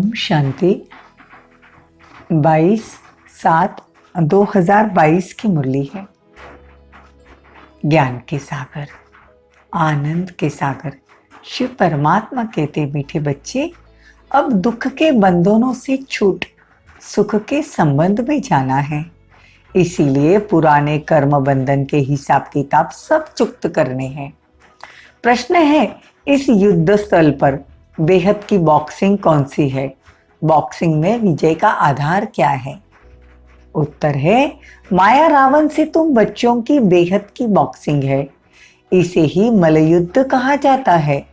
ओम शांति। 22/7/2022 की मुरली है। ज्ञान के सागर, आनंद के सागर शिव परमात्मा कहते, मीठे बच्चे, अब दुख के बंधनों से छूट सुख के संबंध में जाना है। इसीलिए पुराने कर्म बंधन के हिसाब किताब सब चुक्त करने हैं। प्रश्न है, इस युद्ध स्थल पर बेहद की बॉक्सिंग कौन सी है? बॉक्सिंग में विजय का आधार क्या है? उत्तर है, माया रावण से तुम बच्चों की बेहद की बॉक्सिंग है। इसे ही मल्लयुद्ध कहा जाता है।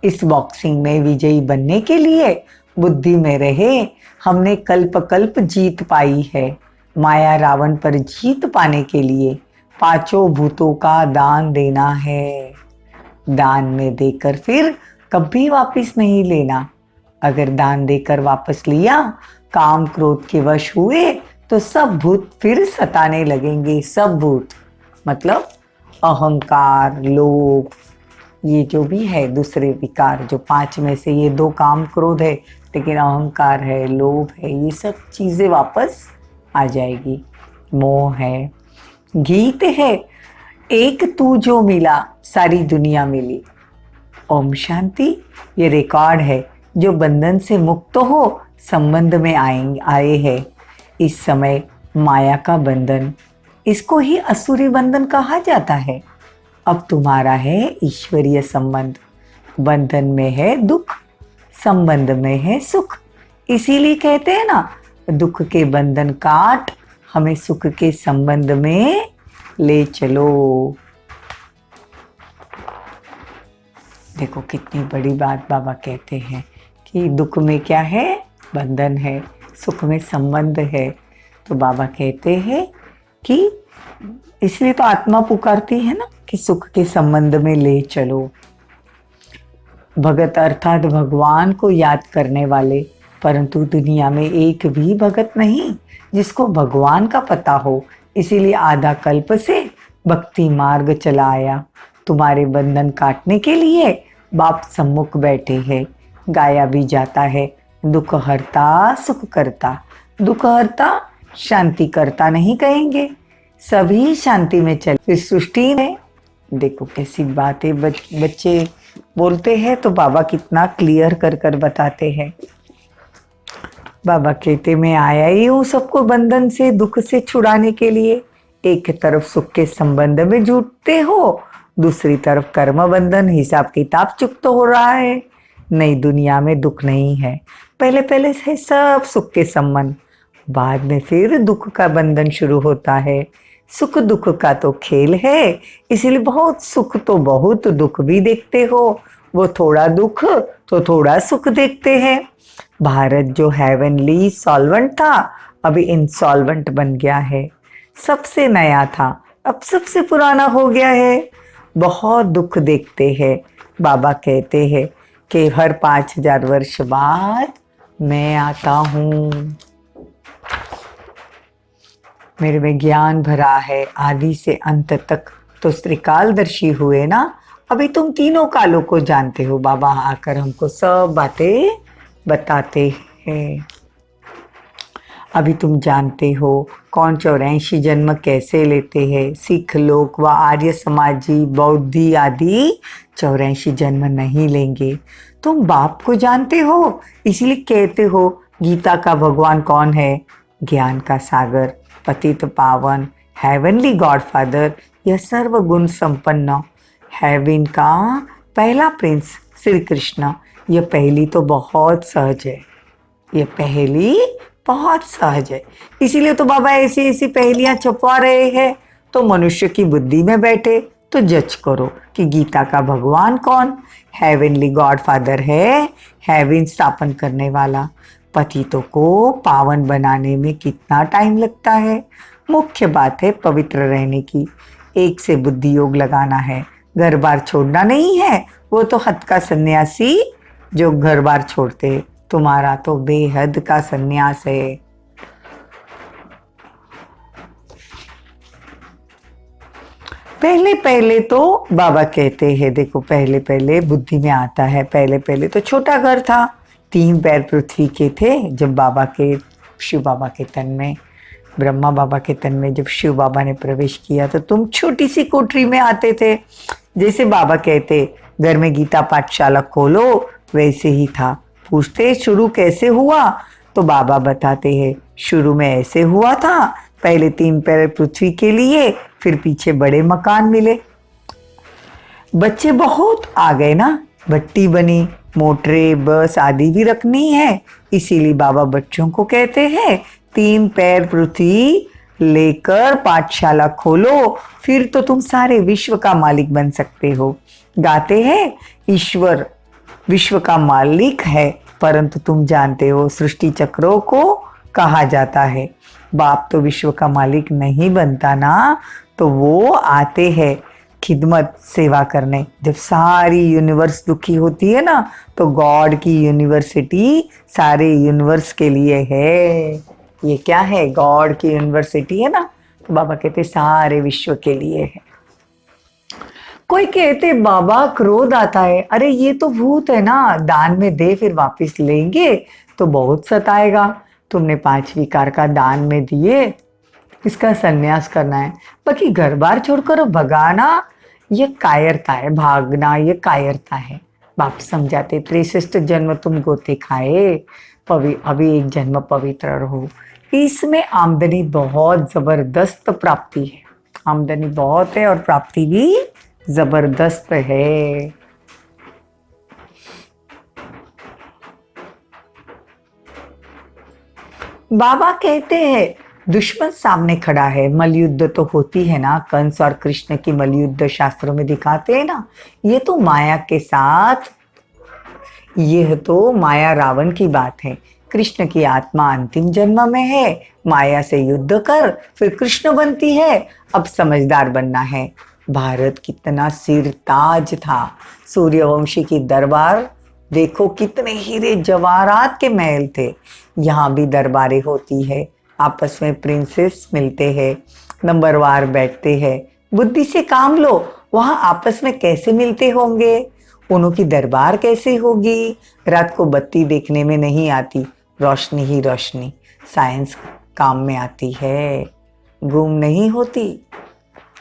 इस बॉक्सिंग में विजयी बनने के लिए बुद्धि में रहे हमने कल्प कल्प जीत पाई है। माया रावण पर जीत पाने के लिए पांचों भूतों का दान देना है। दान में देकर फिर कभी वापस नहीं लेना। अगर दान देकर वापस लिया, काम क्रोध के वश हुए तो सब भूत फिर सताने लगेंगे। सब भूत मतलब अहंकार, लोभ, ये जो भी है दूसरे विकार, जो 5 में से ये 2 काम क्रोध है, लेकिन अहंकार है, लोभ है, ये सब चीजें वापस आ जाएगी। मोह है, गीत है, एक तू जो मिला सारी दुनिया मिली। ओम शांति। ये रिकॉर्ड है जो बंधन से मुक्त हो संबंध में आए हैं। इस समय माया का बंधन, इसको ही असुरी बंधन कहा जाता है। अब तुम्हारा है ईश्वरीय संबंध। बंधन में है दुख, संबंध में है सुख। इसीलिए कहते हैं ना, दुख के बंधन काट हमें सुख के संबंध में ले चलो। देखो कितनी बड़ी बात बाबा कहते हैं कि दुख में क्या है? बंधन है, सुख में संबंध है। तो बाबा कहते हैं कि इसलिए तो आत्मा पुकारती है ना कि सुख के संबंध में ले चलो। भगत अर्थात भगवान को याद करने वाले, परंतु दुनिया में एक भी भगत नहीं जिसको भगवान का पता हो। इसीलिए आधा कल्प से भक्ति मार्ग चला आया। तुम्हारे बंधन काटने के लिए बाप सम्मुख बैठे हैं। गाया भी जाता है, दुख हरता सुख करता। दुख हरता शांति करता नहीं कहेंगे, सभी शांति में चल। फिर सृष्टि में देखो कैसी बातें बच्चे बोलते हैं, तो बाबा कितना क्लियर कर कर बताते हैं। बाबा कहते, मैं आया ही हूँ सबको बंधन से, दुख से छुड़ाने के लिए। एक तरफ सुख के संबंध में जुटते हो, दूसरी तरफ कर्म बंधन हिसाब किताब चुक्त हो रहा है। नई दुनिया में दुख नहीं है, पहले पहले से सब सुख के संबंध, बाद में फिर दुख का बंधन शुरू होता है। सुख दुख का तो खेल है, इसीलिए बहुत सुख तो बहुत दुख भी देखते हो। वो थोड़ा दुख तो थोड़ा सुख देखते हैं। भारत जो हेवनली सॉल्वेंट था, अभी इंसॉल्वेंट बन गया है। सबसे नया था, अब सबसे पुराना हो गया है। बहुत दुख देखते हैं। बाबा कहते हैं कि हर 5000 वर्ष बाद मैं आता हूँ। मेरे में ज्ञान भरा है आदि से अंत तक। तो त्रिकालदर्शी हुए ना, अभी तुम तीनों कालों को जानते हो। बाबा आकर हमको सब बातें बताते हैं। अभी तुम जानते हो कौन 84 जन्म कैसे लेते हैं। सिख लोग व आर्य समाजी बौद्धि आदि 84 जन्म नहीं लेंगे। तुम बाप को जानते हो, इसलिए कहते हो गीता का भगवान कौन है? ज्ञान का सागर, पतित पावन, हेवनली गॉडफादर, यह सर्व गुण संपन्न हेवन का पहला प्रिंस श्री कृष्ण। यह पहली तो बहुत सहज है, यह पहली बहुत सहज है। इसीलिए तो बाबा ऐसी ऐसी पहेलियां छुपवा रहे हैं। तो मनुष्य की बुद्धि में बैठे तो जज करो कि गीता का भगवान कौन? हेवनली गॉड फादर है, हेवन स्थापन करने वाला। पतितों को पावन बनाने में कितना टाइम लगता है? मुख्य बात है पवित्र रहने की। एक से बुद्धि योग लगाना है, घर बार छोड़ना नहीं है। वो तो हद का सन्यासी जो घर बार छोड़ते हैं। तुम्हारा तो बेहद का सन्यास है। पहले पहले तो बाबा कहते हैं, देखो पहले पहले बुद्धि में आता है, पहले पहले तो छोटा घर था, तीन पैर पृथ्वी के थे जब बाबा के, शिव बाबा के तन में, ब्रह्मा बाबा के तन में जब शिव बाबा ने प्रवेश किया तो तुम छोटी सी कोठरी में आते थे। जैसे बाबा कहते घर में गीता पाठशाला खोलो, वैसे ही था। पूछते शुरू कैसे हुआ, तो बाबा बताते हैं शुरू में ऐसे हुआ था, पहले तीन पैर पृथ्वी के लिए, फिर पीछे बड़े मकान मिले। बच्चे बहुत आ गए ना, भट्टी बनी, मोटरें, बस आदि भी रखनी है, इसीलिए बाबा बच्चों को कहते हैं तीन पैर पृथ्वी लेकर पाठशाला खोलो, फिर तो तुम सारे विश्व का मालिक बन सकते हो। गाते हैं ईश्वर विश्व का मालिक है, परंतु तुम जानते हो सृष्टि चक्रों को कहा जाता है। बाप तो विश्व का मालिक नहीं बनता ना, तो वो आते हैं खिदमत सेवा करने। जब सारी यूनिवर्स दुखी होती है ना, तो गॉड की यूनिवर्सिटी सारे यूनिवर्स के लिए है। ये क्या है, गॉड की यूनिवर्सिटी है ना, तो बाबा कहते सारे विश्व के लिए है। कोई कहते बाबा क्रोध आता है, अरे ये तो भूत है ना, दान में दे फिर वापस लेंगे तो बहुत सताएगा। तुमने 5 विकार का दान में दिए, इसका संन्यास करना है, बाकी घर बार छोड़कर भगाना ये कायरता है, भागना ये कायरता है। बाप समझाते 63 जन्म तुम गोते खाए, अभी एक जन्म पवित्र रहो। इसमें आमदनी बहुत जबरदस्त प्राप्ति है, आमदनी बहुत है और प्राप्ति भी जबरदस्त है। बाबा कहते हैं दुश्मन सामने खड़ा है, मलयुद्ध तो होती है ना, कंस और कृष्ण की मलयुद्ध शास्त्रों में दिखाते हैं ना, ये तो माया के साथ, यह तो माया रावण की बात है। कृष्ण की आत्मा अंतिम जन्म में है, माया से युद्ध कर फिर कृष्ण बनती है। अब समझदार बनना है। भारत कितना सिर ताज था, सूर्यवंशी की दरबार देखो कितने हीरे जवाहरात के महल थे। यहाँ भी दरबारें होती है, आपस में प्रिंसेस मिलते हैं, नंबरवार बैठते हैं। बुद्धि से काम लो, वहाँ आपस में कैसे मिलते होंगे, उन्हों की दरबार कैसे होगी। रात को बत्ती देखने में नहीं आती, रोशनी ही रोशनी साइंस काम में आती है, गुम नहीं होती।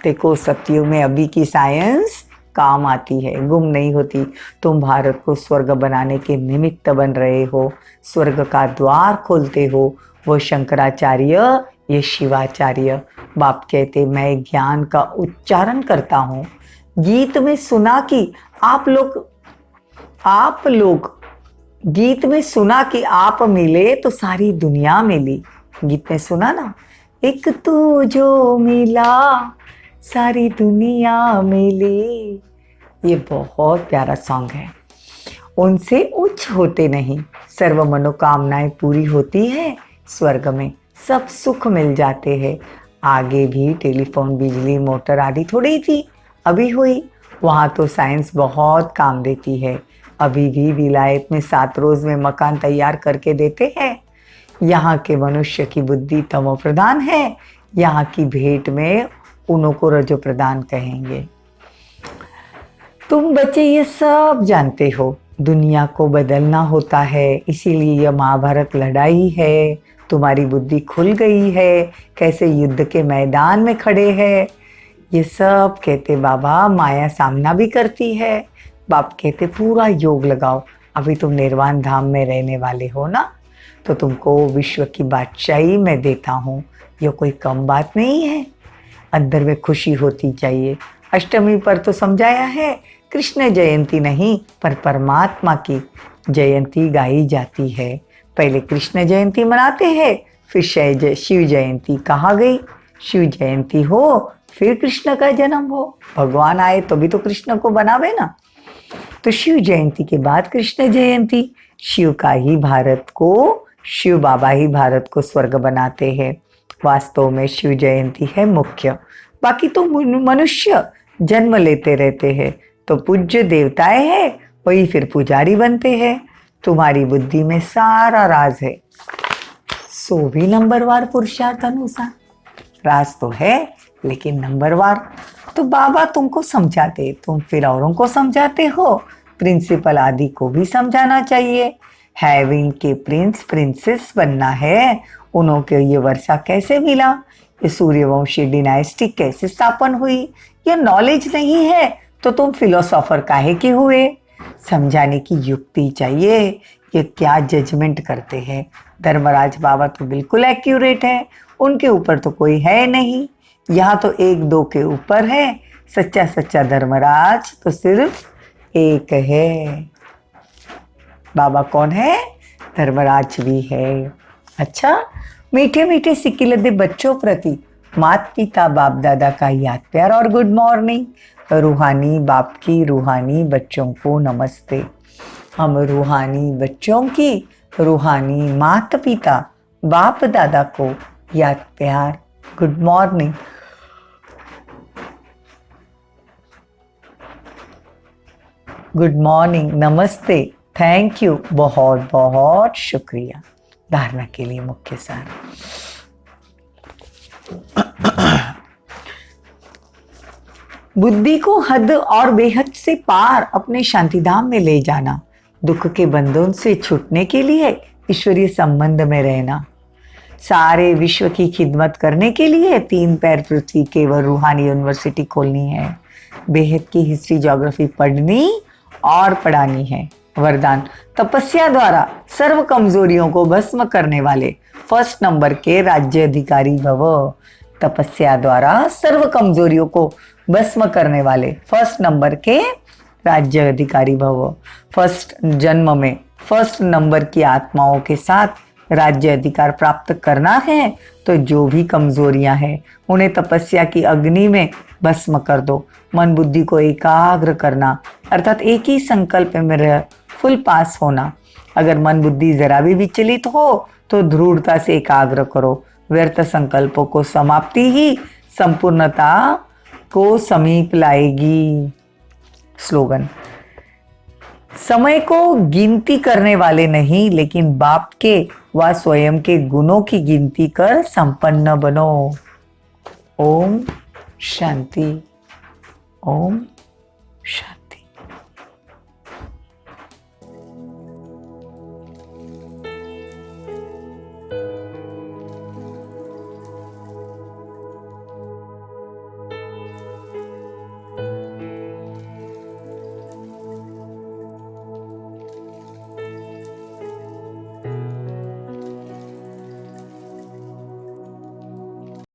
देखो सत्युग में अभी की साइंस काम आती है, गुम नहीं होती। तुम भारत को स्वर्ग बनाने के निमित्त बन रहे हो, स्वर्ग का द्वार खोलते हो। वो शंकराचार्य, ये शिवाचार्य। बाप कहते मैं ज्ञान का उच्चारण करता हूँ। गीत में सुना कि आप लोग गीत में सुना कि आप मिले तो सारी दुनिया मिली। गीत में सुना ना, एक तू जो मिला सारी दुनिया मिली। ये बहुत प्यारा सॉन्ग है। उनसे उच्च होते नहीं, सर्व मनोकामनाएं पूरी होती है, स्वर्ग में सब सुख मिल जाते हैं। आगे भी टेलीफोन, बिजली, मोटर आदि थोड़ी थी, अभी हुई। वहाँ तो साइंस बहुत काम देती है। अभी भी विलायत में 7 रोज में मकान तैयार करके देते हैं। यहाँ के मनुष्य की बुद्धि तमो प्रधान है, यहाँ की भेंट में उन्हों को रजो प्रदान कहेंगे। तुम बच्चे ये सब जानते हो, दुनिया को बदलना होता है, इसीलिए यह महाभारत लड़ाई है। तुम्हारी बुद्धि खुल गई है, कैसे युद्ध के मैदान में खड़े हैं। ये सब कहते बाबा माया सामना भी करती है। बाप कहते पूरा योग लगाओ, अभी तुम निर्वाण धाम में रहने वाले हो ना, तो तुमको विश्व की बादशाही मैं देता हूँ। ये कोई कम बात नहीं है, अंदर में खुशी होती चाहिए। अष्टमी पर तो समझाया है, कृष्ण जयंती नहीं पर परमात्मा की जयंती गाई जाती है। पहले कृष्ण जयंती मनाते हैं, फिर शिव जयंती कहा गई। शिव जयंती हो फिर कृष्ण का जन्म हो, भगवान आए तो भी तो कृष्ण को बनावे ना। तो शिव जयंती के बाद कृष्ण जयंती। शिव का ही भारत को, शिव बाबा ही भारत को स्वर्ग बनाते हैं। वास्तव में शिव जयंती है मुख्य, बाकी तो मनुष्य जन्म लेते रहते हैं, तो पूज्य देवताएं हैं, वही फिर पुजारी बनते हैं। तुम्हारी बुद्धि में सारा राज है, सो भी नंबरवार पुरुषार्थ अनुसार। राज तो है लेकिन नंबरवार। तो बाबा तुमको समझाते, तुम फिर औरों को समझाते हो। प्रिंसिपल आदि को भी समझाना चाहिए। हेवन के प्रिंस प्रिंसेस बनना है, उन्हों को ये वर्षा कैसे मिला, ये सूर्यवंशी डिनाइस्टी कैसे स्थापन हुई, ये नॉलेज नहीं है तो तुम फिलोसोफर काहे के हुए। समझाने की युक्ति चाहिए, ये क्या जजमेंट करते हैं। धर्मराज बाबा तो बिल्कुल एक्यूरेट है, उनके ऊपर तो कोई है नहीं, यहाँ तो एक दो के ऊपर है। सच्चा सच्चा धर्मराज तो सिर्फ एक है। बाबा कौन है? धर्मराज भी है। अच्छा, मीठे मीठे सिकिलदे बच्चों प्रति माता पिता बाप दादा का याद प्यार और गुड मॉर्निंग। रूहानी बाप की रूहानी बच्चों को नमस्ते। हम रूहानी बच्चों की रूहानी माता पिता बाप दादा को याद प्यार गुड मॉर्निंग। गुड मॉर्निंग, नमस्ते, थैंक यू, बहुत बहुत शुक्रिया। धारणा के लिए मुख्य सार। बुद्धि को हद और बेहद से पार अपने शांतिधाम में ले जाना, दुख के बंधन से छूटने के लिए ईश्वरीय संबंध में रहना, सारे विश्व की खिदमत करने के लिए 3 पैर पृथ्वी केवल रूहानी यूनिवर्सिटी खोलनी है, बेहद की हिस्ट्री ज्योग्राफी पढ़नी और पढ़ानी है। वरदान, तपस्या द्वारा सर्व कमजोरियों को भस्म करने वाले फर्स्ट नंबर के राज्य अधिकारी भव। तपस्या द्वारा सर्व कमजोरियों को भस्म करने वाले फर्स्ट नंबर के राज्य अधिकारी भव। फर्स्ट जन्म में फर्स्ट नंबर की आत्माओं के साथ राज्य अधिकार प्राप्त करना है तो जो भी कमजोरियां हैं उन्हें तपस्या की अग्नि में भस्म कर दो। मन बुद्धि को एकाग्र करना अर्थात एक ही संकल्प में रह फुल पास होना। अगर मन बुद्धि जरा भी विचलित हो तो दृढ़ता से एकाग्र करो। व्यर्थ संकल्पों को समाप्ति ही संपूर्णता को समीप लाएगी। स्लोगन, समय को गिनती करने वाले नहीं लेकिन बाप के व स्वयं के गुणों की गिनती कर संपन्न बनो। ओम शांति, ओम शांति।